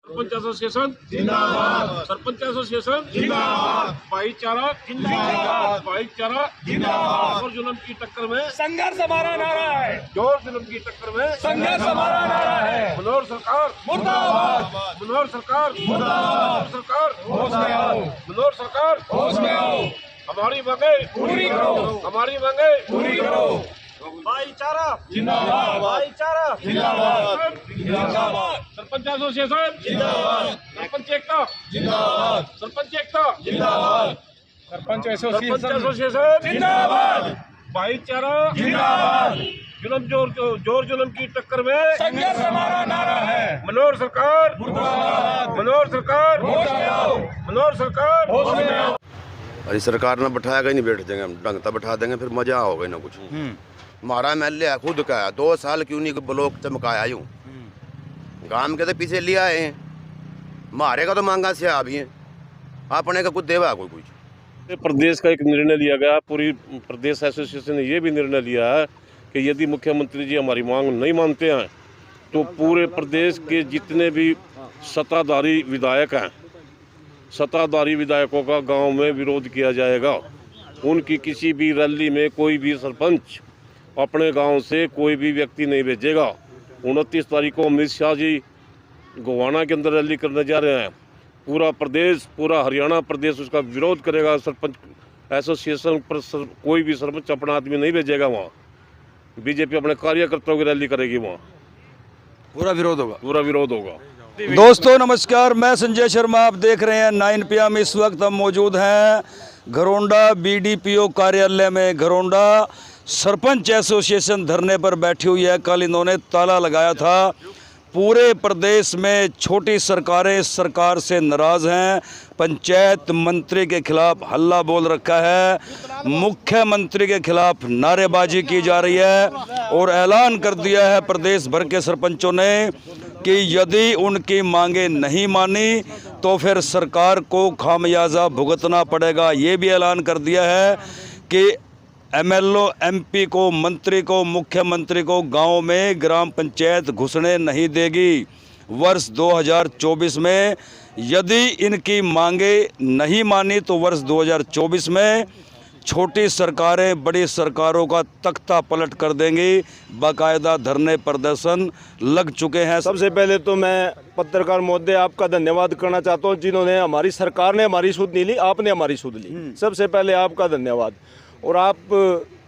Sarpanch association जिंदाबाद, sarpanch association जिंदाबाद, भाईचारा जिंदाबाद, भाईचारा जिंदाबाद। और जुल्म की टक्कर में संघर्ष हमारा नारा है, जोर जुल्म की टक्कर में संघर्ष हमारा नारा है। मनोहर सरकार मुर्दाबाद, मनोहर सरकार मुर्दाबाद, सरकार होश में आओ, मनोहर सरकार होश में आओ, हमारी मांगे पूरी करो, हमारी मांगे पूरी करो। भाईचारा जिंदाबाद, भाईचारा जिंदाबाद, जिंदाबाद, सरपंच एसोसिएशन जिंदाबाद, सरपंच एकता जिंदाबाद, सरपंच एकता जिंदाबाद, सरपंच एसोसिएशन जिंदाबाद, भाईचारा जिंदाबाद। जुल्म जोर जुल्म की टक्कर में संघर्ष हमारा नारा है। मनोहर सरकार मुर्दाबाद, मनोहर सरकार होश में आओ, मनोहर सरकार होश में आओ। अरे सरकार ने बैठाएगा ही नहीं, बैठ देंगे हम ढंग से बैठा देंगे, फिर मजा होगा ही ना कुछ। हमारा MLA खुद का है, 2 साल क्यों नहीं ब्लॉक चमकाया यूं, काम के तो पीछे लिया है, मारे का तो मांगा से अभी है, अपने का कुछ देवा कोई कुछ। प्रदेश का एक निर्णय लिया गया, पूरी प्रदेश एसोसिएशन ने ये भी निर्णय लिया है कि यदि मुख्यमंत्री जी हमारी मांग नहीं मानते हैं तो पूरे प्रदेश के जितने भी सत्ताधारी विधायक हैं, सत्ताधारी विधायकों का गांव में विरोध किया जाएगा। उनकी किसी भी रैली में कोई भी सरपंच अपने गांव से कोई भी व्यक्ति नहीं भेजेगा। 29 तारीख को अमित शाह जी गोवाना के अंदर रैली करने जा रहे हैं। पूरा प्रदेश, पूरा हरियाणा प्रदेश उसका विरोध करेगा। सरपंच एसोसिएशन पर कोई भी सरपंच अपना आदमी नहीं भेजेगा वहाँ। बीजेपी अपने कार्यकर्ताओं की रैली करेगी, वहाँ पूरा विरोध होगा, पूरा विरोध होगा। दोस्तों नमस्कार, मैं संजय शर्मा, आप देख रहे हैं 9 PM। इस वक्त हम मौजूद हैं घरोंडा BDPO कार्यालय में। घरोंडा सरपंच एसोसिएशन धरने पर बैठी हुई है। कल इन्होंने ताला लगाया था। पूरे प्रदेश में छोटी सरकारें सरकार से नाराज़ हैं। पंचायत मंत्री के खिलाफ हल्ला बोल रखा है, मुख्यमंत्री के खिलाफ नारेबाजी की जा रही है और ऐलान कर दिया है प्रदेश भर के सरपंचों ने कि यदि उनकी मांगे नहीं मानी तो फिर सरकार को खामियाजा भुगतना पड़ेगा। ये भी ऐलान कर दिया है कि MLO MP को, मंत्री को, मुख्यमंत्री को गांव में ग्राम पंचायत घुसने नहीं देगी। वर्ष 2024 में यदि इनकी मांगे नहीं मानी तो वर्ष 2024 में छोटी सरकारें बड़ी सरकारों का तख्ता पलट कर देंगी। बाकायदा धरने प्रदर्शन लग चुके हैं। सबसे पहले तो मैं पत्रकार महोदय आपका धन्यवाद करना चाहता हूं, जिन्होंने हमारी सरकार ने हमारी सुध नहीं ली, आपने हमारी सुध ली। सबसे पहले आपका धन्यवाद। और आप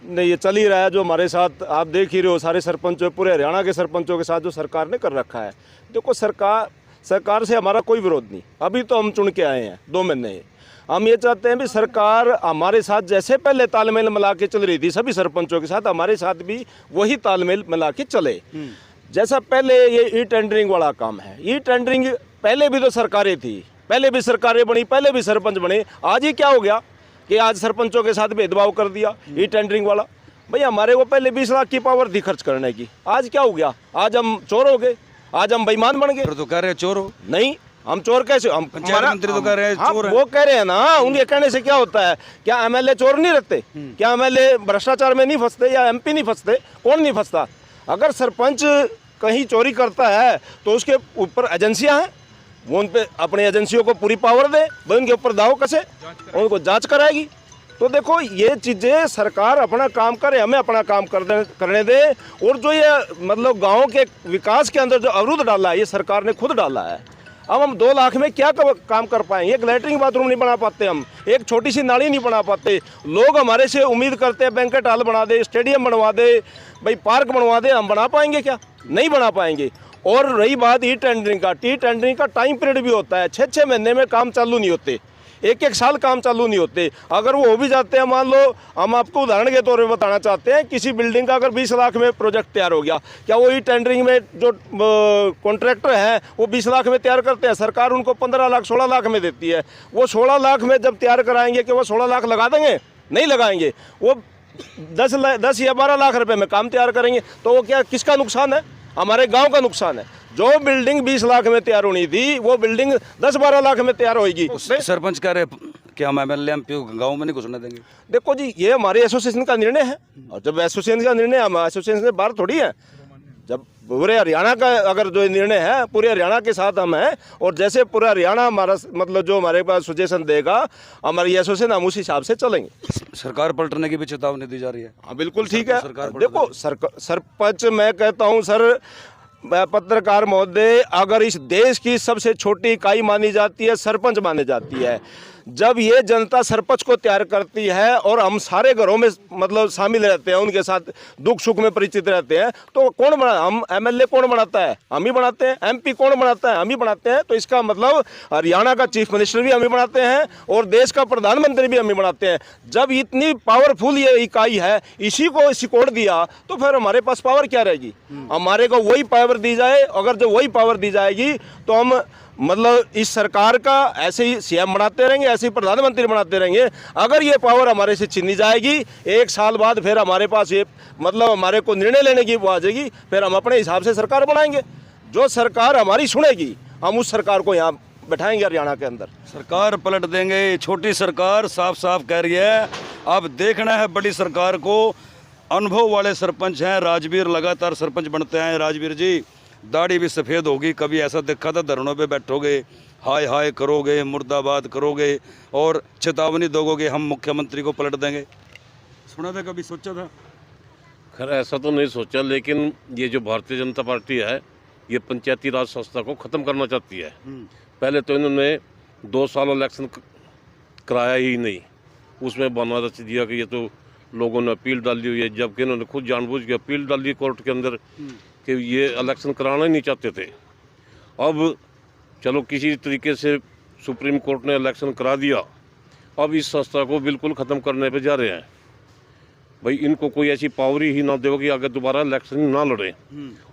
ने ये चल ही रहा है जो हमारे साथ, आप देख ही रहे हो सारे सरपंचों, पूरे हरियाणा के सरपंचों के साथ जो सरकार ने कर रखा है। देखो सरकार से हमारा कोई विरोध नहीं। अभी तो हम चुन के आए हैं, 2 महीने। हम ये चाहते हैं भी सरकार हमारे साथ जैसे पहले तालमेल मिला के चल रही थी सभी सरपंचों के साथ, हमारे साथ भी वही तालमेल मिला के चले। जैसा पहले ये ई-टेंडरिंग वाला काम है, ई-टेंडरिंग पहले भी तो सरकारें थी, पहले भी सरकारें बनी, पहले भी सरपंच बने। आज ही क्या हो गया कि आज सरपंचों के साथ भेदभाव कर दिया ई-टेंडरिंग वाला। भाई हमारे को पहले 20 लाख की पावर थी खर्च करने की, आज क्या हो गया? आज हम चोर हो गए, आज हम बेईमान बन गए। तो कह रहे चोर हो? नहीं, हम चोर कैसे? हम पंचायत मंत्री तो कह रहे हैं चोर है। वो कह रहे हैं ना, उनके कहने से क्या होता है? क्या MLA चोर नहीं रहते? क्या MLA भ्रष्टाचार में नहीं फंसते या MP नहीं फंसते? कौन नहीं फंसता? अगर सरपंच कहीं चोरी करता है तो उसके ऊपर एजेंसियां हैं, वो उन पे अपनी एजेंसियों को पूरी पावर दे, वो उनके ऊपर दाव कसे, उनको जांच कराएगी। तो देखो ये चीज़ें सरकार अपना काम करे, हमें अपना काम करने दे। और जो ये मतलब गाँव के विकास के अंदर जो अवरुद्ध डाला है ये सरकार ने खुद डाला है। अब हम 2 लाख में क्या काम कर पाएंगे? एक लैट्रिन बाथरूम नहीं बना पाते, हम एक छोटी सी नाली नहीं बना पाते। लोग हमारे से उम्मीद करते हैं बैंकेट हॉल बना दे, स्टेडियम बनवा दे, भाई पार्क बनवा दे। हम बना पाएंगे क्या? नहीं बना पाएंगे। और रही बात ई-टेंडरिंग का टाइम पीरियड भी होता है। 6-6 महीने में काम चालू नहीं होते, 1-1 साल काम चालू नहीं होते। अगर वो हो भी जाते हैं, मान लो हम आपको उदाहरण के तौर पे बताना चाहते हैं, किसी बिल्डिंग का अगर 20 लाख में प्रोजेक्ट तैयार हो गया, क्या वो ई-टेंडरिंग में जो कॉन्ट्रैक्टर हैं वो 20 लाख में तैयार करते हैं? सरकार उनको 15 लाख 16 लाख में देती है। वो 16 लाख में जब तैयार कराएंगे कि वो 16 लाख लगा देंगे? नहीं लगाएंगे। वो 10 या 12 लाख रुपए में काम तैयार करेंगे। तो वो क्या, किसका नुकसान है? हमारे गाँव का नुकसान है। जो बिल्डिंग 20 लाख में तैयार होनी थी वो बिल्डिंग 10-12 लाख में तैयार होगी। सरपंच कह रहे कि हम MLA MP गाँव में नहीं घुसने देंगे। देखो जी, ये हमारे एसोसिएशन का निर्णय है, और जब एसोसिएशन का निर्णय, हम एसोसिएशन से बाहर थोड़ी है। जब पूरे हरियाणा का अगर जो निर्णय है पूरे हरियाणा के साथ हम हैं, और जैसे पूरा हरियाणा हमारा मतलब जो हमारे पास सजेशन देगा हमारी एसोसिएशन, हम उस हिसाब से चलेंगे। सरकार पलटने की भी चेतावनी दी जा रही है। हाँ बिल्कुल ठीक है। सरकार पलट देखो सरपंच, मैं कहता हूँ सर, पत्रकार महोदय, अगर इस देश की सबसे छोटी इकाई मानी जाती है सरपंच मानी जाती है। जब ये जनता सरपंच को तैयार करती है और हम सारे घरों में मतलब शामिल रहते हैं, उनके साथ दुख सुख में परिचित रहते हैं, तो कौन बना, हम एमएलए कौन बनाता है? हम ही बनाते हैं। एमपी कौन बनाता है? हम ही बनाते हैं। तो इसका मतलब हरियाणा का चीफ मिनिस्टर भी हम ही बनाते हैं और देश का प्रधानमंत्री भी हम ही बनाते हैं। जब इतनी पावरफुल ये इकाई है, इसी को सिकोड़ दिया, तो फिर हमारे पास पावर क्या रहेगी? हमारे को वही पावर दी जाए। अगर जो वही पावर दी जाएगी तो हम मतलब इस सरकार का ऐसे ही सीएम बनाते रहेंगे, ऐसे ही प्रधानमंत्री बनाते रहेंगे। अगर ये पावर हमारे से छीनी जाएगी, 1 साल बाद फिर हमारे पास ये मतलब हमारे को निर्णय लेने की वो आ जाएगी, फिर हम अपने हिसाब से सरकार बनाएंगे। जो सरकार हमारी सुनेगी, हम उस सरकार को यहाँ बैठाएंगे हरियाणा के अंदर। सरकार पलट देंगे। छोटी सरकार साफ साफ कह रही है। अब देखना है बड़ी सरकार को। अनुभव वाले सरपंच हैं, राजवीर लगातार सरपंच बनते हैं। राजवीर जी, दाढ़ी भी सफ़ेद होगी, कभी ऐसा देखा था धरनों पे बैठोगे, हाय हाय करोगे, मुर्दाबाद करोगे और चेतावनी दोगे हम मुख्यमंत्री को पलट देंगे? सुना था, कभी सोचा था? खैर ऐसा तो नहीं सोचा, लेकिन ये जो भारतीय जनता पार्टी है ये पंचायती राज संस्था को ख़त्म करना चाहती है। पहले तो इन्होंने 2 साल इलेक्शन कराया ही नहीं, उसमें बना रच दिया कि ये तो लोगों ने अपील डाली हुई है, जबकि इन्होंने खुद जानबूझ के अपील डाली कोर्ट के अंदर कि ये इलेक्शन कराना ही नहीं चाहते थे। अब चलो किसी तरीके से सुप्रीम कोर्ट ने इलेक्शन करा दिया, अब इस संस्था को बिल्कुल ख़त्म करने पे जा रहे हैं। भाई इनको कोई ऐसी पावर ही ना दो कि आगे दोबारा इलेक्शन ना लड़े।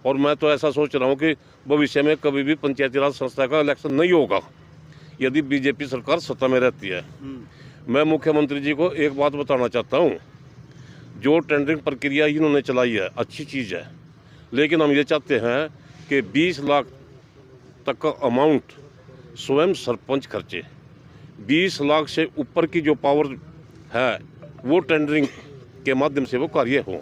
और मैं तो ऐसा सोच रहा हूँ कि भविष्य में कभी भी पंचायती राज संस्था का इलेक्शन नहीं होगा यदि बीजेपी सरकार सत्ता में रहती है। मैं मुख्यमंत्री जी को एक बात बताना चाहता हूँ, जो टेंडरिंग प्रक्रिया इन्होंने चलाई है अच्छी चीज़ है, लेकिन हम ये चाहते हैं कि 20 लाख तक का अमाउंट स्वयं सरपंच खर्चे। 20 लाख से ऊपर की जो पावर है वो टेंडरिंग के माध्यम से वो कार्य हो।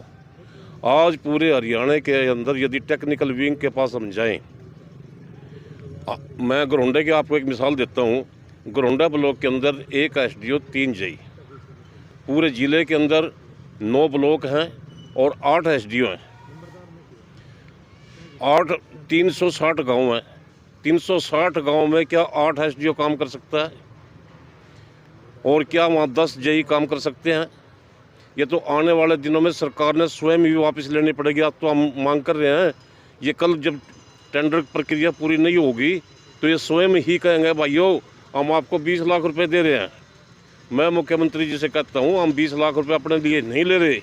आज पूरे हरियाणा के अंदर यदि टेक्निकल विंग के पास हम जाएं, मैं घरोंडे की आपको एक मिसाल देता हूँ। घरोंडा ब्लॉक के अंदर 1 एसडीओ 3 जेई, पूरे ज़िले के अंदर 9 ब्लॉक हैं और 8 एसडीओ हैं। 360 गांव हैं। 360 गांव में क्या 8 एसडीओ काम कर सकता है? और क्या वहाँ 10 जेई काम कर सकते हैं? ये तो आने वाले दिनों में सरकार ने स्वयं ही वापस लेनी पड़ेगी। अब तो हम मांग कर रहे हैं, ये कल जब टेंडर प्रक्रिया पूरी नहीं होगी तो ये स्वयं ही कहेंगे भाइयों हम आपको 20 लाख रुपए दे रहे हैं। मैं मुख्यमंत्री जी से कहता हूँ, हम 20 लाख रुपए अपने लिए नहीं ले रहे।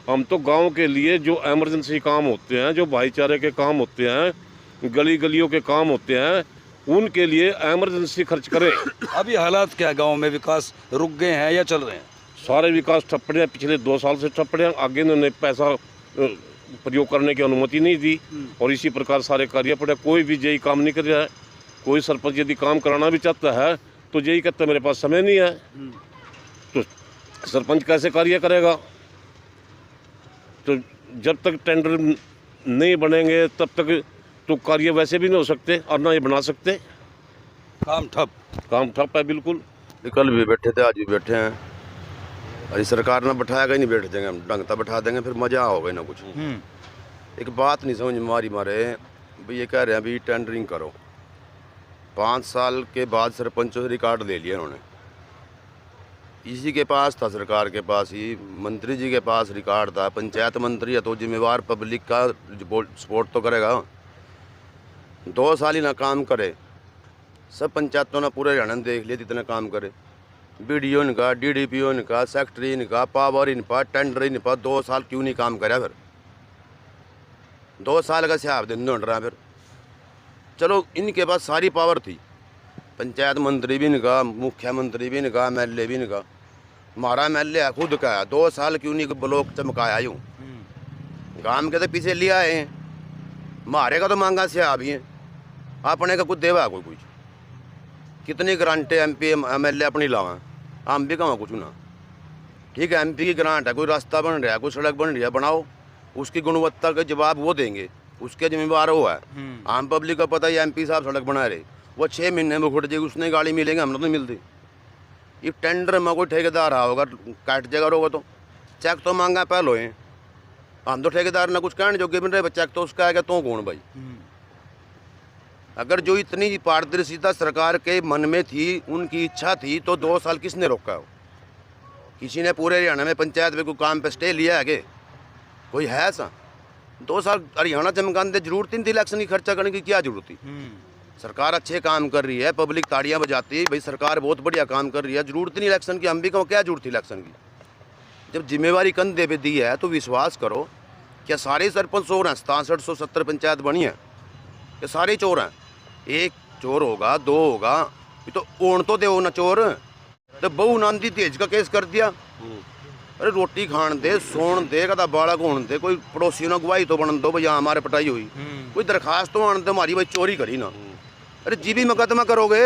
हम तो गांव के लिए जो एमरजेंसी काम होते हैं, जो भाईचारे के काम होते हैं, गली गलियों के काम होते हैं, उनके लिए एमरजेंसी खर्च करें। अभी हालात क्या है गाँव में? विकास रुक गए हैं या चल रहे हैं? सारे विकास ठप्पड़े हैं, पिछले 2 साल से ठप्पड़े हैं। आगे इन्होंने पैसा प्रयोग करने की अनुमति नहीं दी और इसी प्रकार सारे कार्य पड़े। कोई भी जेई काम नहीं कर रहा है। कोई सरपंच यदि काम कराना भी चाहता है तो जेई कहता है मेरे पास समय नहीं है, तो सरपंच कैसे कार्य करेगा? तो जब तक टेंडर नहीं बनेंगे तब तक तो कार्य वैसे भी नहीं हो सकते और ना ये बना सकते। काम ठप है बिल्कुल। कल भी बैठे थे, आज भी बैठे हैं। अरे सरकार ने बैठाएगा ही नहीं, बैठ जाएंगे हम, ढंग तक बैठा देंगे, फिर मजा होगा ही ना कुछ। एक बात नहीं समझ में मारे भाई, ये कह रहे हैं अभी टेंडरिंग करो। 5 साल के बाद सरपंचों से रिकॉर्ड ले लिया उन्होंने। इसी के पास था, सरकार के पास ही, मंत्री जी के पास रिकॉर्ड था। पंचायत मंत्री है तो जिम्मेवार पब्लिक का सपोर्ट तो करेगा। 2 साल ही ना काम करे, सब पंचायतों ने पूरे हरियाणा देख लिया जितने काम करे। बीडीओ इनका, डीडीपीओ इनका, सेक्रेटरी इनका, पावर इनका, टेंडर इनका। 2 साल क्यों नहीं काम करे? फिर 2 साल का सियाब दिन ढूंढ रहा है। फिर चलो इनके पास सारी पावर थी, पंचायत मंत्री भी इनका, मुख्यमंत्री भी इनका, एमएलए भी इनका। हमारा एमएलए खुद का है, 2 साल क्यों नहीं ब्लॉक चमकाया? यूँ काम के तो पीछे लिया है, मारे का तो मांगा सियाब ही है, अपने का कुछ देवा कोई कुछ। कितनी ग्रांटें एमपी एमएलए अपनी लावा, हम भी कहाँ कुछ ना। ठीक है, एमपी की ग्रांट है, कोई रास्ता बन रहा है, कोई सड़क बन रही है, बनाओ। उसकी गुणवत्ता का जवाब वो देंगे, उसके जिम्मेवार वो है। आम पब्लिक का पता ही MP साहब सड़क बना रहे, वो 6 महीने में खुट जाएगी, उसने गाड़ी मिलेंगे, हमने तो मिलती। ये टेंडर में कोई ठेकेदार रहा होगा, काट जाएगा होगा तो चेक तो मांगा पहले है, हम तो ठेकेदार ना कुछ कहने जो बन रहे, चेक तो उसका आएगा तो कौन भाई। अगर जो इतनी पारदर्शिता सरकार के मन में थी, उनकी इच्छा थी, तो 2 साल किसने रोका हो? किसी ने पूरे हरियाणा में पंचायत में कोई काम पे स्टे लिया है कि कोई है ऐसा? 2 साल हरियाणा चमकाने जरूरत नहीं थी, इलेक्शन की खर्चा करने की क्या जरूरत थी? सरकार अच्छे काम कर रही है, पब्लिक ताड़ियां बजाती है, भाई सरकार बहुत बढ़िया काम कर रही है, जरूरत नहीं इलेक्शन की। हम भी कहो क्या जरूरत थी इलेक्शन की? जब जिम्मेवारी कंधे पे दी है तो विश्वास करो। क्या सारे सरपंच चोर हैं? 6770 पंचायत बनी है, क्या सारे चोर हैं? एक चोर होगा, 2 होगा, ये तो ओन तो दे ना चोर। तो बहू नांदी तेज का केस कर दिया। अरे रोटी खान दे, सोन दे, कदा बालक होने दे, कोई पड़ोसी ने गवाही तो बन दो भैया हमारे पटाई हुई, कोई दरखास्त तो आने दो हमारी भाई चोरी करी ना। अरे जी भी मुकदमा करोगे,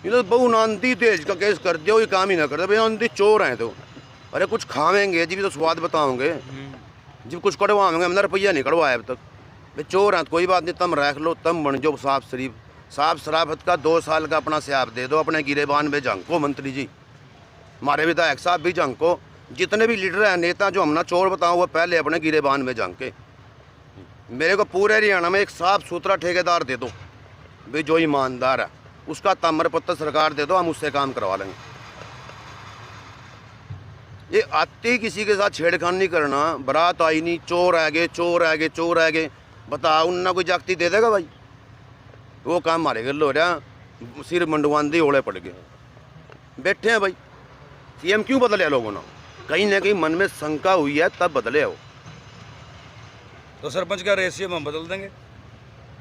ये तो बहू नांदी तेज का केस कर दिया, ये काम ही ना करते भैया नांदी चोर हैं तो। अरे कुछ खावेंगे जी भी तो स्वाद बताओगे, जब कुछ कड़वाएंगे, हमने रुपया नहीं कड़वाया अब तक। भाई चोर हैं तो कोई बात नहीं, तम रख लो, तम बन जाओ साफ शरीफ। साफ शराफत का 2 साल का अपना स्याप दे दो, अपने गिरेबान में झंको मंत्री जी, हमारे विधायक साहब भी झंको, जितने भी लीडर हैं, नेता जो हमना चोर बताओ, वो पहले अपने गिरेबान में झंके। मेरे को पूरे हरियाणा में एक साफ सुथरा ठेकेदार दे दो भाई, जो ईमानदार है, उसका ताम्र पत्र सरकार दे दो, हम उससे काम करवा लेंगे। ये आते ही किसी के साथ छेड़खानी नहीं करना, बारात आई नहीं, चोर आ गए, चोर आ गए, चोर आ गए, बताओ उनना कोई जागती दे देगा भाई? वो काम हमारे गल हो रहा, सिर मंडवांदे ओले पड़ गए, बैठे हैं भाई। CM क्यों बदले लोगों ने? कहीं ना कहीं मन में शंका हुई है, तब बदले हो। तो सरपंच का रेशियो हम बदल देंगे।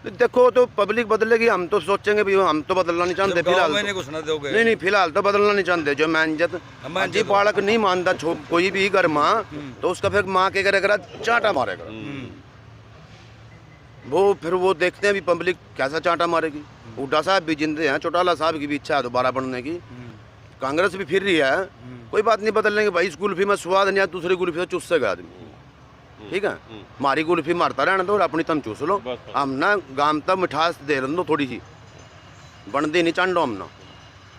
देखो तो पब्लिक बदलेगी, हम तो सोचेंगे भी हम तो बदलना नहीं चाहते फिलहाल नहीं घुसना दोगे? नहीं, फिलहाल तो बदलना नहीं चाहते। जो मैनजत जी बालक नहीं मानता कोई भी घर माँ, तो उसका फिर माँ के करेगा चांटा मारेगा वो। फिर वो देखते हैं भी पब्लिक कैसा चांटा मारेगी। हुड्डा साहब भी जिंदे हैं, चौटाला साहब की भी इच्छा है दोबारा बनने की, कांग्रेस भी फिर रही है, कोई बात नहीं, बदल लेंगे भाई। इस कुल्फी में स्वाद नहीं, दूसरी कुल्फी से चूसेगा आदमी, ठीक है? हमारी कुल्फी मारता रहना दो, अपनी तम चूस लो, हम ना गाम तक मिठास दे रहे दो थोड़ी सी, बनती नहीं चांडो हम ना।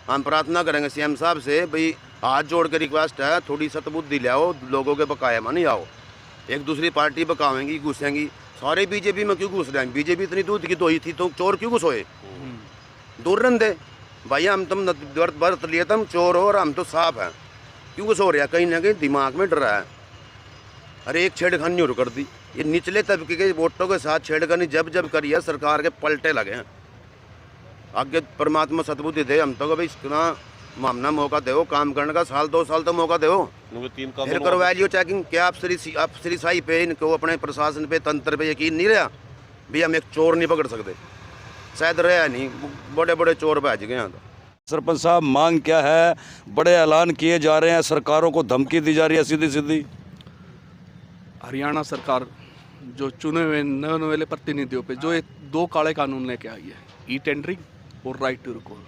हम प्रार्थना करेंगे CM साहब से, भाई हाथ जोड़ के रिक्वेस्ट है, थोड़ी सतबुद्धि ले आओ, लोगों के बकाया में नहीं आओ। एक दूसरी पार्टी बकावेंगी, घुसेंगी, सारे बीजेपी में क्यों घुस रहे हैं? बीजेपी इतनी दूध की दोई थी तो चोर क्यों घुसोए? दूर रन दे भाई, हम तुम बरत लिए तुम चोर हो और हम तो साफ हैं, क्यों घुसो रहे? कहीं ना कहीं दिमाग में डर रहा है। अरे एक छेड़खानी और कर दी, ये निचले तबके के वोटों के साथ छेड़खानी जब जब करी है, सरकार के पलटे लगे हैं। आगे परमात्मा सतबुद्धि दे, हम तो भाई इतना मामना मौका दो काम करने का, 1-2 साल तो मौका दो, फिर करवा लियो चेकिंग। क्या आप श्री साई पे, इनको अपने प्रशासन पे, तंत्र पे यकीन नहीं रहा? भी हम एक चोर नहीं पकड़ सकते, शायद रहा नहीं, बड़े बड़े चोर भज गए यहाँ। सरपंच साहब मांग क्या है? बड़े ऐलान किए जा रहे हैं, सरकारों को धमकी दी जा रही है सीधी सीधी। हरियाणा सरकार जो चुने हुए नवे प्रतिनिधियों पे जो ये 2 काले कानून लेके आई है, ई टेंडरिंग और राइट टू रिकॉल,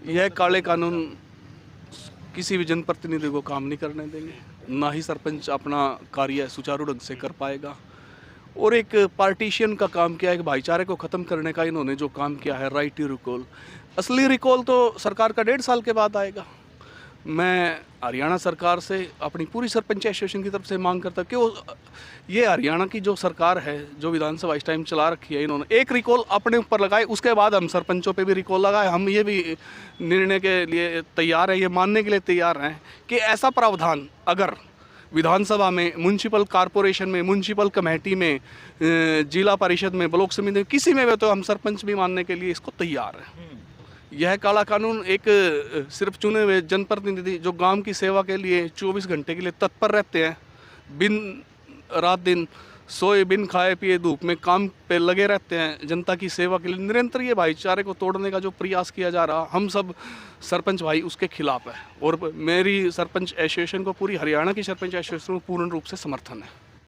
यह काले कानून किसी भी जनप्रतिनिधि को काम नहीं करने देंगे, ना ही सरपंच अपना कार्य सुचारू ढंग से कर पाएगा। और एक पार्टीशन का काम किया है, भाईचारे को ख़त्म करने का इन्होंने जो काम किया है, राइट टू रिकॉल। असली रिकॉल तो सरकार का 1.5 साल के बाद आएगा। मैं हरियाणा सरकार से अपनी पूरी सरपंच एसोसिएशन की तरफ से मांग करता कि वो ये हरियाणा की जो सरकार है, जो विधानसभा इस टाइम चला रखी है, इन्होंने एक रिकॉल अपने ऊपर लगाए, उसके बाद हम सरपंचों पे भी रिकॉल लगाए। हम ये भी निर्णय के लिए तैयार हैं, ये मानने के लिए तैयार हैं कि ऐसा प्रावधान अगर विधानसभा में, म्यूनसिपल कॉरपोरेशन में, म्यूनसिपल कमेटी में, जिला परिषद में, ब्लॉक समिति में, किसी में भी, तो हम सरपंच भी मानने के लिए इसको तैयार हैं। यह काला कानून एक सिर्फ चुने हुए जनप्रतिनिधि जो गांव की सेवा के लिए 24 घंटे के लिए तत्पर रहते हैं, बिन रात दिन सोए बिन खाए पिए धूप में काम पे लगे रहते हैं, जनता की सेवा के लिए निरंतर ये भाईचारे को तोड़ने का जो प्रयास किया जा रहा, हम सब सरपंच भाई उसके खिलाफ है। और मेरी सरपंच एसोसिएशन को, पूरी हरियाणा की सरपंच एसोसिएशन को पूर्ण रूप से समर्थन है।